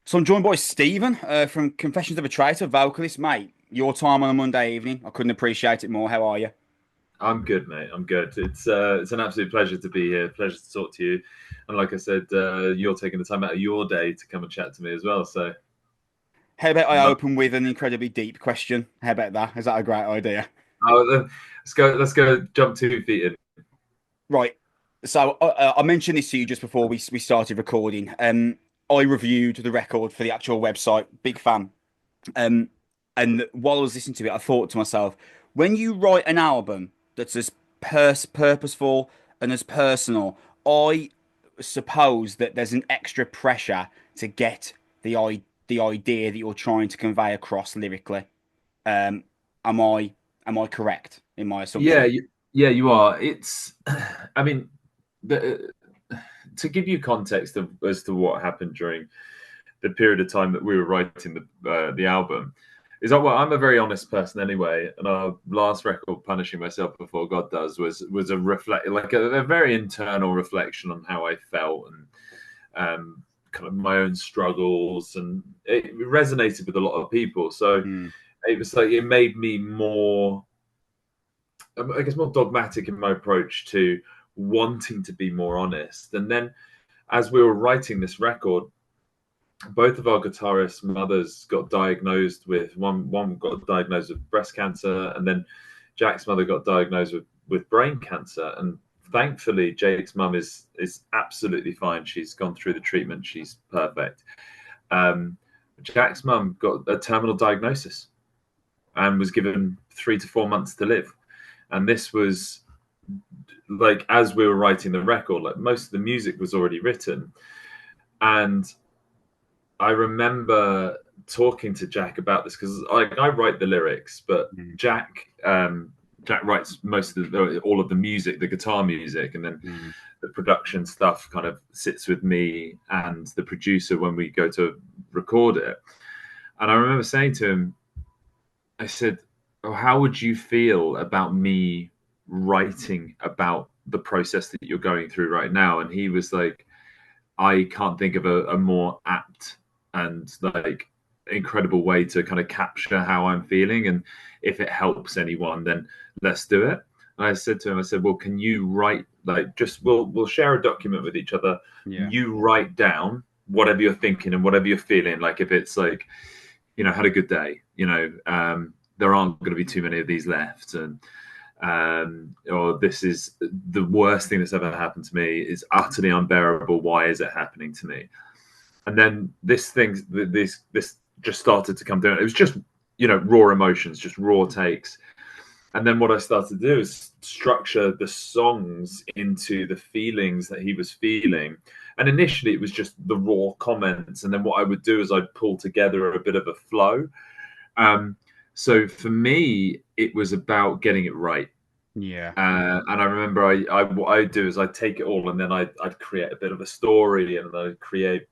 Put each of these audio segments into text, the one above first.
So I'm joined by Stephen from Confessions of a Traitor, vocalist, mate. Your time on a Monday evening. I couldn't appreciate it more. How are you? I'm good, mate. I'm good. It's an absolute pleasure to be here. Pleasure to talk to you. And like I said, you're taking the time out of your day to come and chat to me as well. So How about I love. open with an incredibly deep question? How about that? Is that a great idea? Let's go. Let's go. Jump 2 feet in. Right. So I mentioned this to you just before we started recording. I reviewed the record for the actual website. Big fan. Um, and while I was listening to it, I thought to myself, when you write an album that's as purposeful and as personal, I suppose that there's an extra pressure to get the idea that you're trying to convey across lyrically. Um, am I correct in my Yeah, assumption? yeah, you are. It's. I mean, the, to give you context as to what happened during the period of time that we were writing the album. Is that, well, I'm a very honest person anyway, and our last record, "Punishing Myself Before God Does," was a reflect, like a very internal reflection on how I felt and kind of my own struggles, and it resonated with a lot of people. So Hmm. it was like it made me more, I guess, more dogmatic in my approach to wanting to be more honest. And then as we were writing this record, both of our guitarist mothers got diagnosed with one got diagnosed with breast cancer, and then Jack's mother got diagnosed with brain cancer. And thankfully Jake's mum is absolutely fine. She's gone through the treatment, she's perfect. um, Jack's mum got a terminal diagnosis and was given 3 to 4 months to live. And this was like, as we were writing the record, like most of the music was already written. And I remember talking to Jack about this because I write the lyrics, but Hmm. Jack writes most of all of the music, the guitar music, and then Hmm. the production stuff kind of sits with me and the producer when we go to record it. And I remember saying to him, I said, "Oh, how would you feel about me writing about the process that you're going through right now?" And he was like, "I can't think of a more apt and like incredible way to kind of capture how I'm feeling. And if it helps anyone, then let's do it." And I said to him, I said, "Well, can you write, like, just we'll share a document with each other. Yeah. You write down whatever you're thinking and whatever you're feeling. Like if it's like, had a good day, there aren't going to be too many of these left. And or this is the worst thing that's ever happened to me. It's utterly unbearable. Why is it happening to me?" And then this just started to come down. It was just raw emotions, just raw takes. And then what I started to do is structure the songs into the feelings that he was feeling. And initially it was just the raw comments, and then what I would do is I'd pull together a bit of a flow. um, so for me, it was about getting it right. Yeah. And I remember I what I do is I take it all, and then I'd create a bit of a story, and I'd create,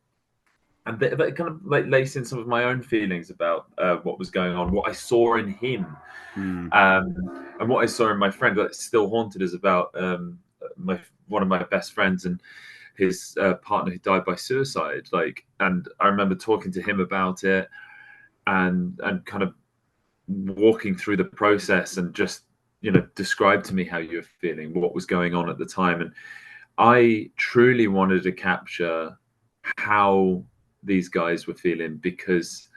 and they kind of like lace in some of my own feelings about what was going on, what I saw in him, Hmm. and what I saw in my friend. That's still haunted is about my one of my best friends and his partner who died by suicide. Like, and I remember talking to him about it, and kind of walking through the process, and just describe to me how you were feeling, what was going on at the time. And I truly wanted to capture how these guys were feeling, because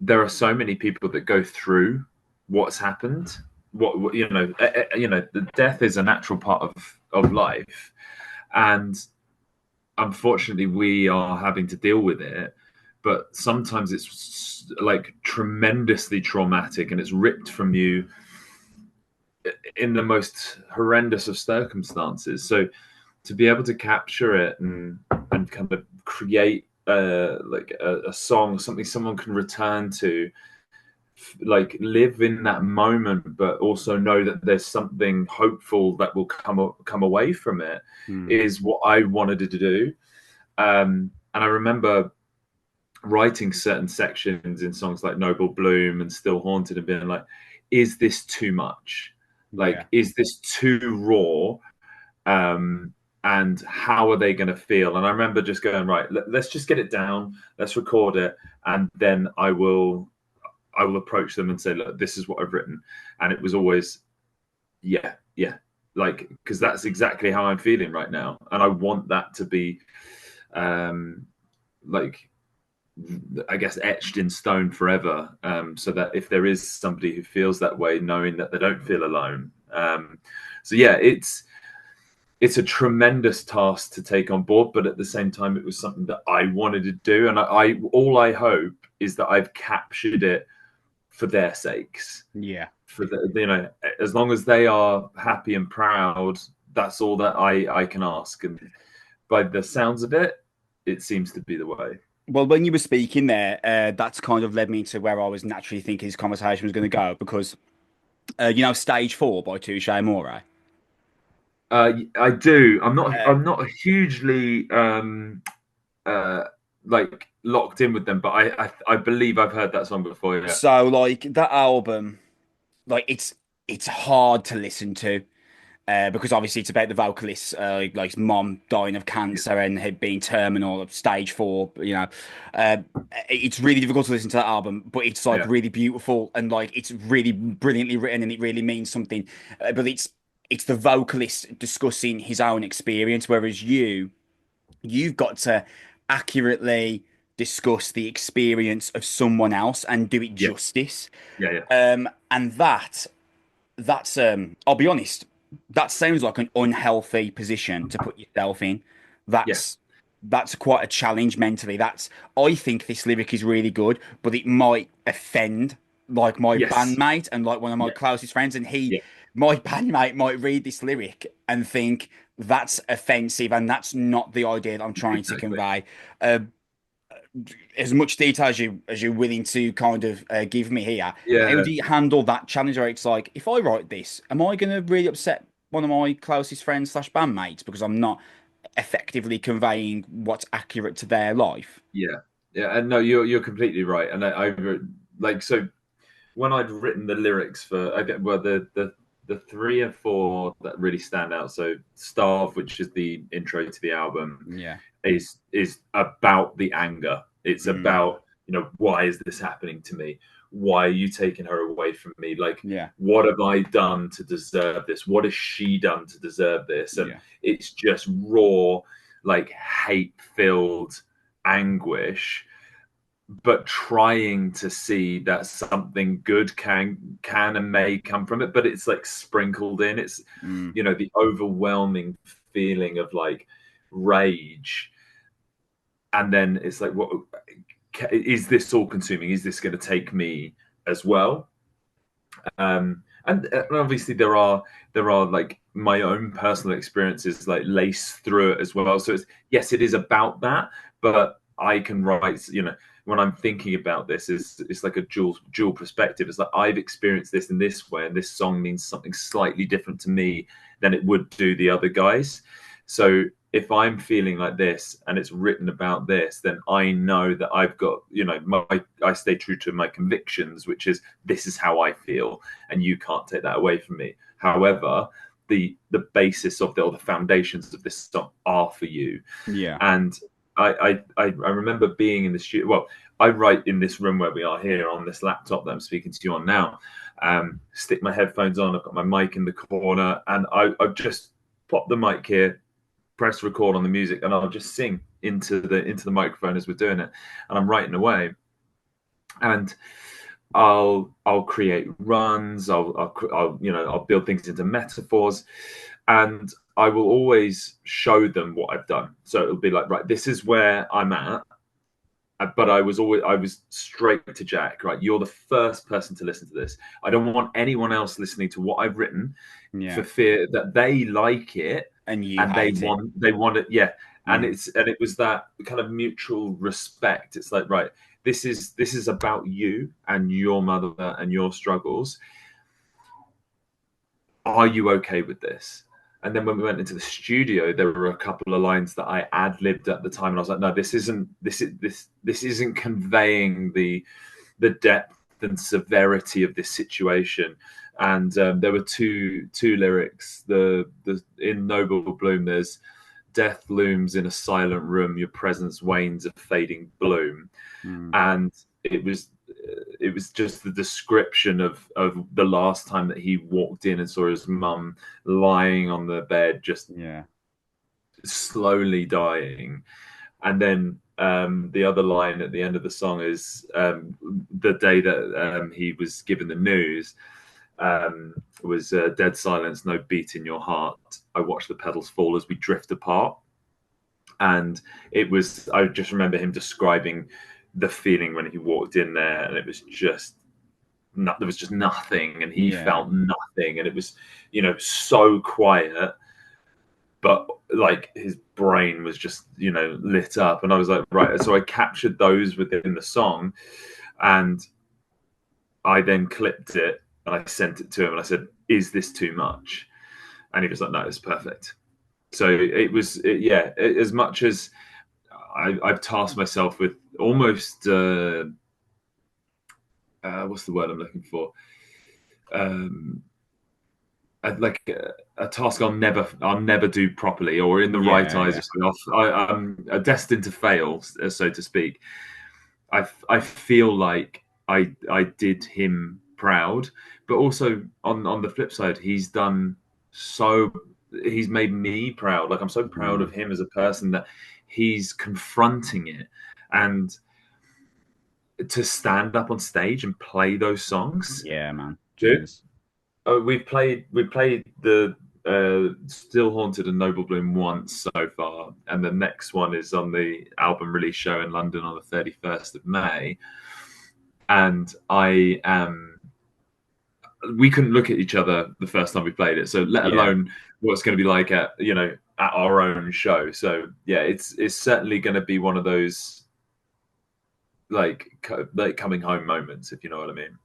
there are so many people that go through what's happened. The death is a natural part of life, and unfortunately we are having to deal with it. But sometimes it's like tremendously traumatic, and it's ripped from you in the most horrendous of circumstances. So to be able to capture it and kind of create like a song, something someone can return to, like live in that moment, but also know that there's something hopeful that will come away from it, Hmm. is what I wanted to do. And I remember writing certain sections in songs like Noble Bloom and Still Haunted, and being like, is this too much? Yeah. Like, is this too raw? and how are they going to feel? And I remember just going, right, let's just get it down, let's record it, and then I will approach them and say, look, this is what I've written. And it was always, yeah, like, because that's exactly how I'm feeling right now, and I want that to be like, I guess, etched in stone forever, so that if there is somebody who feels that way, knowing that they don't feel alone. So yeah, it's a tremendous task to take on board, but at the same time, it was something that I wanted to do, and I all I hope is that I've captured it for their sakes. Yeah. For the, you know, as long as they are happy and proud, that's all that I can ask. And by the sounds of it, it seems to be the way. Well, when you were speaking there, that's kind of led me to where I was naturally thinking this conversation was going to go because, Stage 4 by Touche Amore. I do. I'm not. Uh, I'm not hugely uh, like locked in with them, but I believe I've heard that song before. Yeah. so like that album, like it's hard to listen to. Because obviously it's about the vocalist, like his mom dying of cancer and had been terminal of stage 4. Uh, it's really difficult to listen to that album, but it's like Yeah. really beautiful and like it's really brilliantly written and it really means something. But it's the vocalist discussing his own experience, whereas you've got to accurately discuss the experience of someone else and do it Yeah. justice. Yeah. And that's I'll be honest, that sounds like an unhealthy position to put yourself in. Yeah. That's quite a challenge mentally. I think this lyric is really good, but it might offend like my Yes. bandmate and like one of my Yeah. closest friends, and Yeah. my bandmate might read this lyric and think that's offensive, and that's not the idea that I'm trying to Exactly. convey. Uh, as much detail as you're willing to kind of give me here, how Yeah. do you handle that challenge where it's like, if I write this, am I going to really upset one of my closest friends slash bandmates because I'm not effectively conveying what's accurate to their life? Yeah. Yeah. And no, you're completely right. And I like, so when I'd written the lyrics for, I get, well, the 3 or 4 that really stand out. So Starve, which is the intro to the album, Yeah. is about the anger. It's Mm, about, why is this happening to me? Why are you taking her away from me? Like, yeah. what have I done to deserve this? What has she done to deserve this? And Yeah. it's just raw, like, hate filled anguish, but trying to see that something good can and may come from it, but it's like sprinkled in. It's, Mm, the overwhelming feeling of like rage, and then it's like, what is this all consuming? Is this going to take me as well? And obviously there are like my own personal experiences like laced through it as well. So it's, yes, it is about that, but I can write, when I'm thinking about this, is it's like a dual perspective. It's like I've experienced this in this way, and this song means something slightly different to me than it would do the other guys. So if I'm feeling like this and it's written about this, then I know that I've got, I stay true to my convictions, which is, this is how I feel, and you can't take that away from me. However, the basis of or the foundations of this song are for you. yeah. And I remember being in the studio. Well, I write in this room where we are here on this laptop that I'm speaking to you on now. Stick my headphones on. I've got my mic in the corner, and I just pop the mic here, press record on the music, and I'll just sing into the microphone as we're doing it, and I'm writing away. And I'll create runs. I'll build things into metaphors, and I will always show them what I've done. So it'll be like, right, this is where I'm at. But I was straight to Jack. Right, you're the first person to listen to this. I don't want anyone else listening to what I've written, Yeah. for fear that they like it And you and hate it. they want it. Yeah, and Mm, it was that kind of mutual respect. It's like, right, this is about you and your mother and your struggles. Are you okay with this? And then when we went into the studio, there were a couple of lines that I ad-libbed at the time, and I was like, no, this isn't conveying the depth and severity of this situation. And there were two lyrics. The in Noble Bloom, there's death looms in a silent room, your presence wanes a fading bloom. And it was just the description of the last time that he walked in and saw his mum lying on the bed, just slowly dying. And then the other line at the end of the song is the day that he was given the news was dead silence, no beat in your heart. I watch the petals fall as we drift apart. And it was, I just remember him describing the feeling when he walked in there, and it was just, there was just nothing, and he felt nothing. And it was, you know, so quiet, but like his brain was just, you know, lit up. And I was like, right. So I captured those within the song, and I then clipped it and I sent it to him and I said, is this too much? And he was like, no, it's perfect. So it was, as much as I've tasked myself with almost, what's the word I'm looking for? Like a task I'll never do properly, or in the right eyes. I'm destined to fail, so to speak. I feel like I did him proud, but also on the flip side, he's made me proud. Like, I'm so proud of him as a person that he's confronting it, and to stand up on stage and play those songs. Yeah, man. Dude. We played the Still Haunted and Noble Bloom once so far, and the next one is on the album release show in London on the 31st of May. And we couldn't look at each other the first time we played it, so let alone what it's going to be like at our own show. So yeah, it's certainly going to be one of those like coming home moments, if you know what I mean.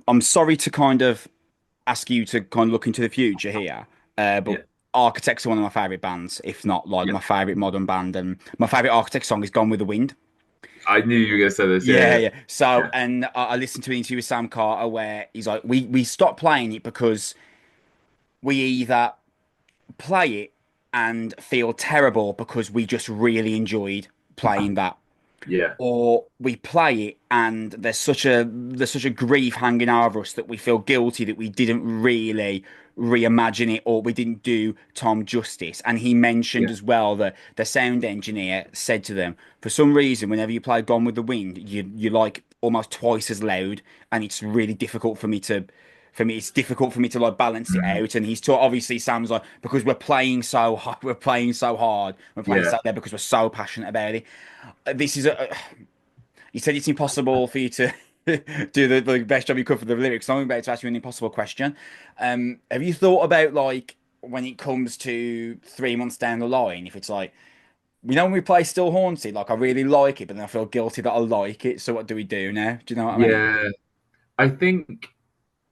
I'm sorry to kind of ask you to kind of look into the future here, but Architects are one of my favorite bands, if not like my favorite modern band, and my favorite Architect song is "Gone with the Wind." I knew you were going to say this. Yeah. So, and I listened to an interview with Sam Carter where he's like, we stopped playing it because we either play it and feel terrible because we just really enjoyed playing that. Yeah. Or we play it and there's such a grief hanging over us that we feel guilty that we didn't really reimagine it, or we didn't do Tom justice. And he mentioned as well that the sound engineer said to them, for some reason, whenever you play Gone with the Wind, you like almost twice as loud, and it's really difficult for me to like balance it out. And he's taught, obviously Sam's like, because we're playing so hard, we're playing so there because we're so passionate about it. This is he said it's impossible for you to do the best job you could for the lyrics. So I'm about to ask you an impossible question. Have you thought about, like, when it comes to 3 months down the line, if it's like, we know when we play Still Haunted, like, I really like it, but then I feel guilty that I like it, so what do we do now? Do you know what I mean? Yeah, I think,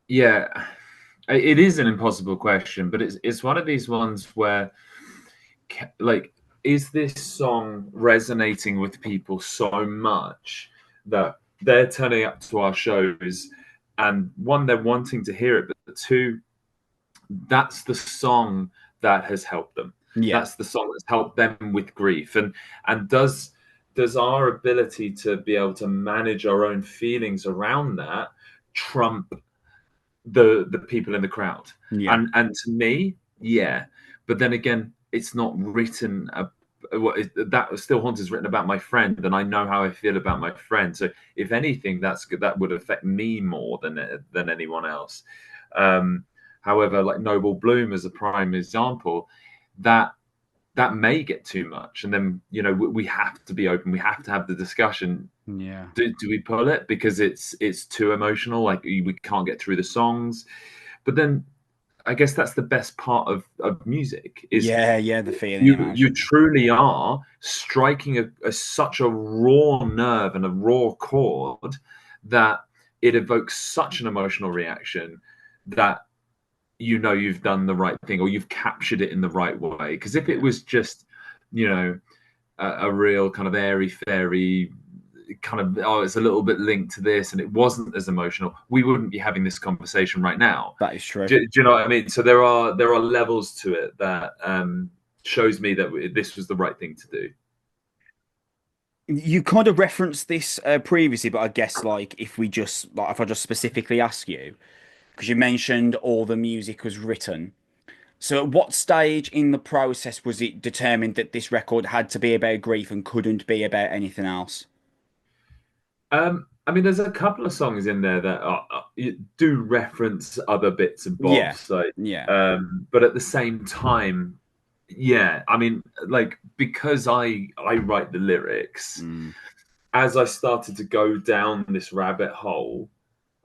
it is an impossible question, but it's one of these ones where, like, is this song resonating with people so much that they're turning up to our shows, and one, they're wanting to hear it, but two, that's the song that has helped them. That's the song that's helped them with grief. And does our ability to be able to manage our own feelings around that trump the people in the crowd? And to me, but then again, it's not written that Still Haunted is written about my friend, and I know how I feel about my friend. So if anything, that would affect me more than anyone else. However, like Noble Bloom as a prime example, that may get too much, and then we have to be open. We have to have the discussion. Do we pull it because it's too emotional? Like, we can't get through the songs, but then I guess that's the best part of music is the feeling. You truly are striking such a raw nerve and a raw chord that it evokes such an emotional reaction that you've done the right thing, or you've captured it in the right way. Because if it was just a real kind of airy fairy kind of, it's a little bit linked to this, and it wasn't as emotional, we wouldn't be having this conversation right now. That is true. Do you know what I mean? So there are levels to it that shows me that this was the right thing to do. You kind of referenced this previously, but I guess like if I just specifically ask you, because you mentioned all the music was written. So at what stage in the process was it determined that this record had to be about grief and couldn't be about anything else? I mean, there's a couple of songs in there that do reference other bits and Yeah, bobs, like, yeah, but at the same time, yeah. I mean, like because I write the lyrics, mm, as I started to go down this rabbit hole,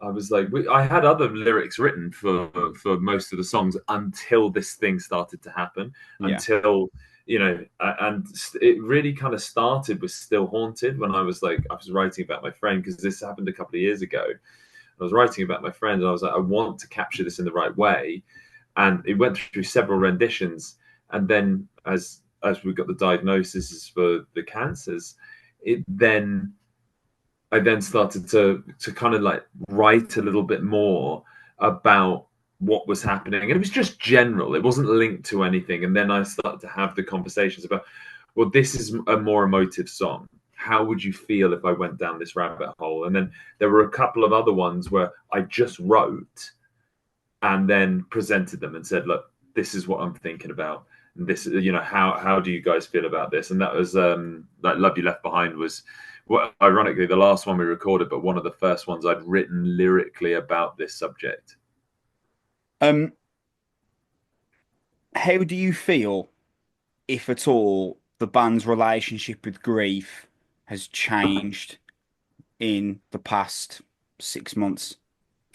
I was like, I had other lyrics written for most of the songs until this thing started to happen. yeah, Until and it really kind of started with "Still Haunted" when I was writing about my friend, because this happened a couple of years ago. I was writing about my friend, and I was like, I want to capture this in the right way, and it went through several renditions, and then as we got the diagnoses for the cancers, it then I then started to kind of like write a little bit more about what was happening, and it was just general. It wasn't linked to anything. And then I started to have the conversations about, well, this is a more emotive song. How would you feel if I went down this rabbit hole? And then there were a couple of other ones where I just wrote and then presented them and said, look, this is what I'm thinking about. And this, how do you guys feel about this? And that was like Love You Left Behind was, well, ironically, the last one we recorded, but one of the first ones I'd written lyrically about this subject. Um, how do you feel, if at all, the band's relationship with grief has changed in the past 6 months?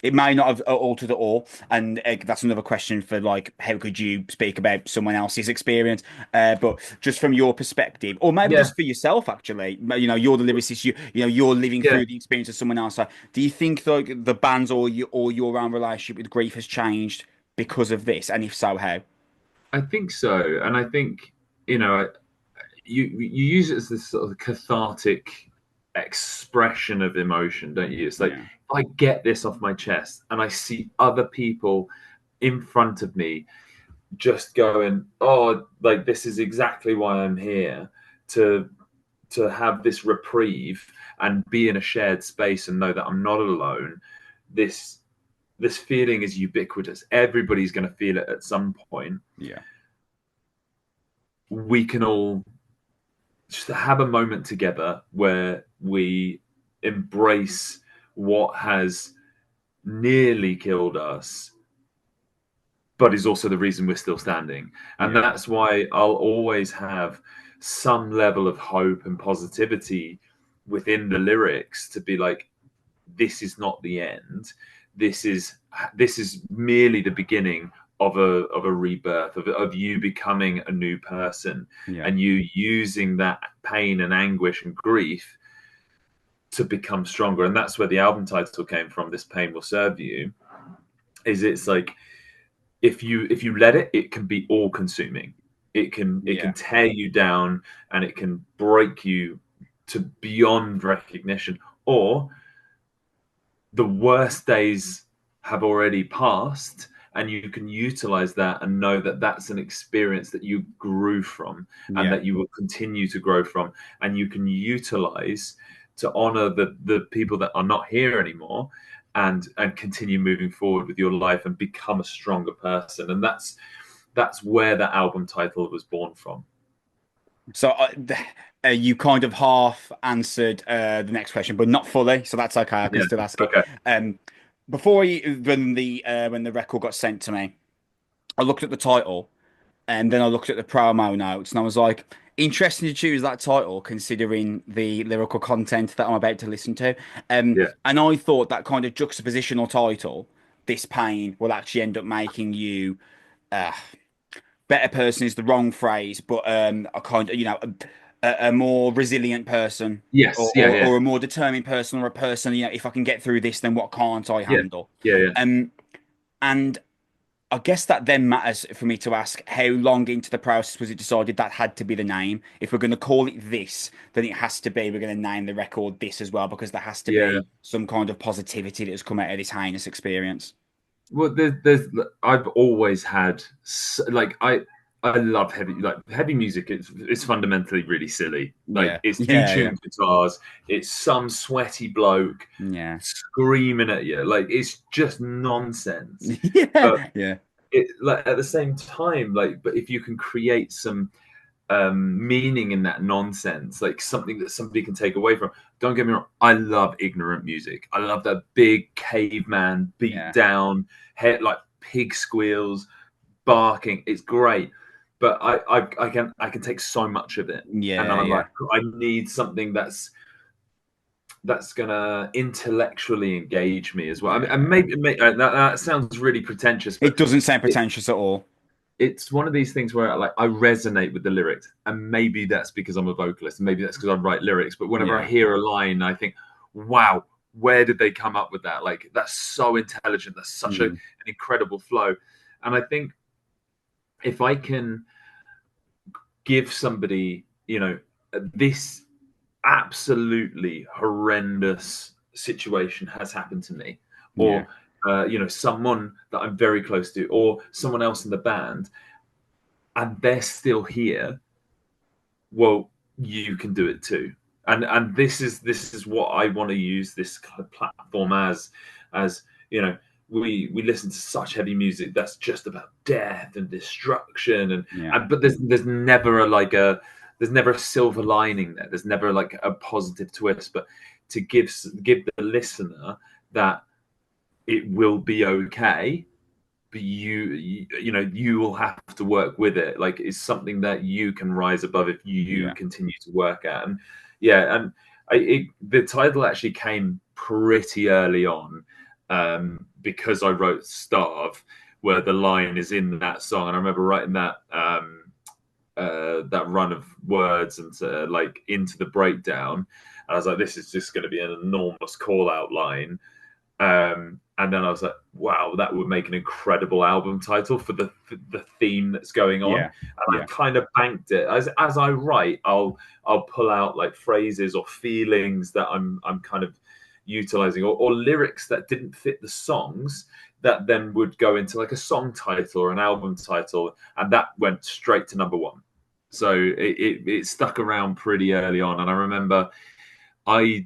It may not have altered at all, and that's another question for like, how could you speak about someone else's experience? But just from your perspective, or maybe Yeah, just for yourself, actually, you're the lyricist. You're living yeah, through the experience of someone else. So, do you think like the band's or your own relationship with grief has changed because of this? And if so, how? I think so. And I think, you know, you use it as this sort of cathartic expression of emotion, don't you? It's like, Yeah, if I get this off my chest and I see other people in front of me just going, oh, like this is exactly why I'm here, to have this reprieve and be in a shared space and know that I'm not alone. This feeling is ubiquitous. Everybody's going to feel it at some point. yeah, We can all just have a moment together where we embrace what has nearly killed us, but is also the reason we're still standing. And yeah, that's why I'll always have some level of hope and positivity within the lyrics to be like, this is not the end. This is merely the beginning of a rebirth, of you becoming a new person, yeah. and you using that pain and anguish and grief to become stronger. And that's where the album title came from, This Pain Will Serve You. It's like, if you let it, it can be all consuming. It can Yeah. tear you down, and it can break you to beyond recognition. Or the worst days have already passed, and you can utilize that and know that that's an experience that you grew from, and Yeah. that you will continue to grow from, and you can utilize to honor the people that are not here anymore, and continue moving forward with your life and become a stronger person. And that's where the album title was born from. So you kind of half answered the next question, but not fully. So that's okay. I can Yeah. still ask it. Okay. Before when the record got sent to me, I looked at the title and then I looked at the promo notes and I was like, interesting to choose that title considering the lyrical content that I'm about to listen to. Yeah. And I thought that kind of juxtapositional title, This Pain, will actually end up making you. Uh, Better person is the wrong phrase, but a kind of a more resilient person, Yes. Yeah. Yeah. or a more determined person, or a person, if I can get through this, then what can't I Yeah. handle? Yeah. Yeah. Um, and I guess that then matters for me to ask how long into the process was it decided that had to be the name? If we're going to call it this, then it has to be, we're going to name the record this as well, because there has to Yeah. be some kind of positivity that has come out of this heinous experience. Well, there's I've always had, like, I love heavy music. It's fundamentally really silly. Like Yeah, it's two yeah, yeah, tuned guitars. It's some sweaty bloke yeah, screaming at you. Like it's just nonsense. But yeah, yeah, it like at the same time, like but if you can create some meaning in that nonsense, like something that somebody can take away from. Don't get me wrong, I love ignorant music. I love that big caveman beat yeah, down head like pig squeals, barking. It's great, but I can take so much of it, and yeah, I'm like yeah. I need something that's gonna intellectually engage me as well. I mean, and Yeah. maybe that sounds really pretentious, but It doesn't sound it, pretentious at all. it's one of these things where like I resonate with the lyrics, and maybe that's because I'm a vocalist, and maybe that's because I write lyrics. But whenever I Yeah. hear a line, I think, "Wow, where did they come up with that? Like that's so intelligent. That's such an Mm. incredible flow." And I think if I can give somebody, this absolutely horrendous situation has happened to me, Yeah. or someone that I'm very close to, or someone else in the band, and they're still here, well, you can do it too. And this is what I want to use this kind of platform as we listen to such heavy music that's just about death and destruction, and, Yeah. and but there's never there's never a silver lining there. There's never like a positive twist, but to give the listener that it will be okay, but you will have to work with it. Like it's something that you can rise above if you Yeah. continue to work at. And yeah, and the title actually came pretty early on, because I wrote Starve, where the line is in that song, and I remember writing that run of words and like into the breakdown, and I was like, this is just going to be an enormous call out line. And then I was like, wow, that would make an incredible album title for the theme that's going on. Yeah. And I Yeah. kind of banked it. As I write, I'll pull out like phrases or feelings that I'm kind of utilizing, or lyrics that didn't fit the songs, that then would go into like a song title or an album title, and that went straight to number one. So it stuck around pretty early on. And I remember I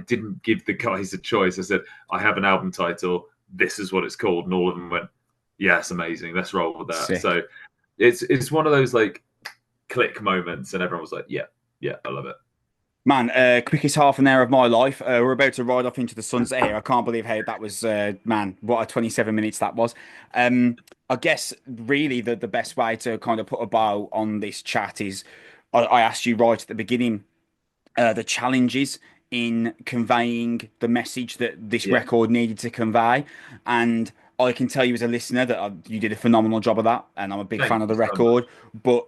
didn't give the guys a choice. I said, I have an album title. This is what it's called. And all of them went, yes, amazing. Let's roll with that. Sick. So it's one of those like click moments, and everyone was like, yeah, yeah, I love it. Man, quickest half an hour of my life. We're about to ride off into the sunset here. I can't believe how that was, man, what a 27 minutes that was. I guess really the best way to kind of put a bow on this chat is I asked you right at the beginning, the challenges in conveying the message that this Yeah. record needed to convey. And I can tell you as a listener that you did a phenomenal job of that. And I'm a big fan Thank of you the so much. record. But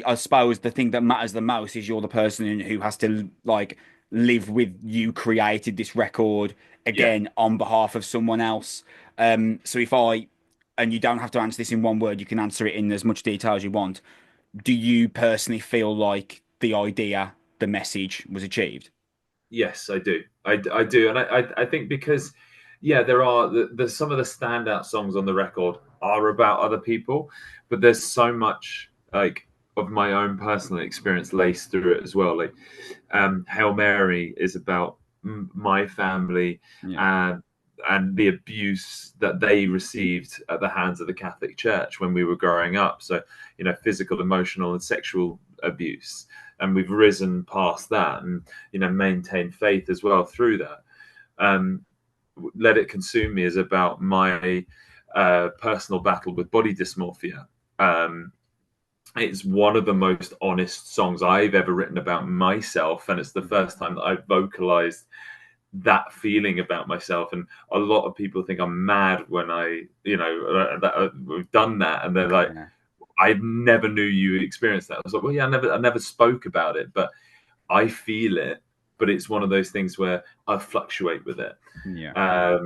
I suppose the thing that matters the most is you're the person who has to like live with you created this record Yeah. again on behalf of someone else. So if I, and you don't have to answer this in one word, you can answer it in as much detail as you want. Do you personally feel like the idea, the message was achieved? Yes, I do. I do. And I think because, yeah, there are there's some of the standout songs on the record are about other people, but there's so much like of my own personal experience laced through it as well. Like Hail Mary is about my family Yeah. and the abuse that they received at the hands of the Catholic Church when we were growing up. So, physical, emotional, and sexual abuse. And we've risen past that and, maintained faith as well through that. Let It Consume Me is about my personal battle with body dysmorphia. It's one of the most honest songs I've ever written about myself, and it's the first time that I've vocalized that feeling about myself. And a lot of people think I'm mad when we've done that, and they're like, Yeah. I never knew you experienced that. I was like, well, yeah, I never spoke about it, but I feel it. But it's one of those things where I fluctuate with it. Yeah.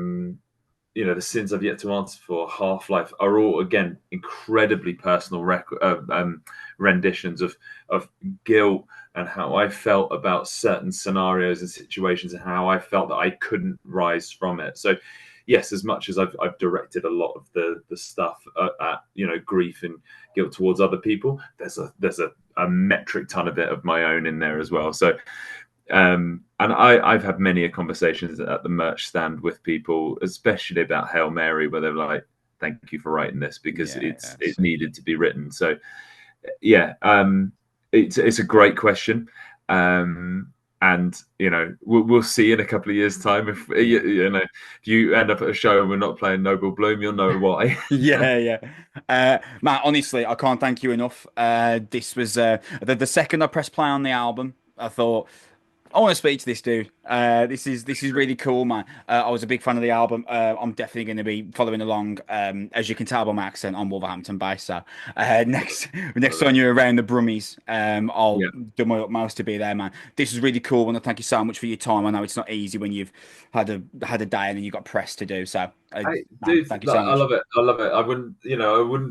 The Sins I've Yet to Answer for, Half-Life, are all again incredibly personal renditions of guilt and how I felt about certain scenarios and situations and how I felt that I couldn't rise from it. So yes, as much as I've directed a lot of the stuff at grief and guilt towards other people, there's a metric ton of it of my own in there as well. So and I've had many conversations at the merch stand with people, especially about Hail Mary, where they're like, thank you for writing this, because it needed to be written. So yeah, it's a great question. And we'll see in a couple of years' time if if you end up at a show and we're not playing Noble Bloom, you'll know why. Yeah. Matt, honestly, I can't thank you enough. This was the second I pressed play on the album, I thought, I want to speak to this dude. This is really cool, man. I was a big fan of the album. I'm definitely going to be following along. As you can tell by my accent, I'm Wolverhampton based. So next time you're around the Brummies, I'll do my utmost to be there, man. This is really cool, and I thank you so much for your time. I know it's not easy when you've had a day and then you've got press to do. So, Dude, thank you so much. I love it. I wouldn't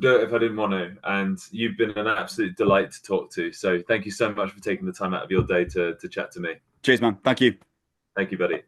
do it if I didn't want to. And you've been an absolute delight to talk to. So thank you so much for taking the time out of your day to chat to me. Cheers, man. Thank you. Thank you, buddy.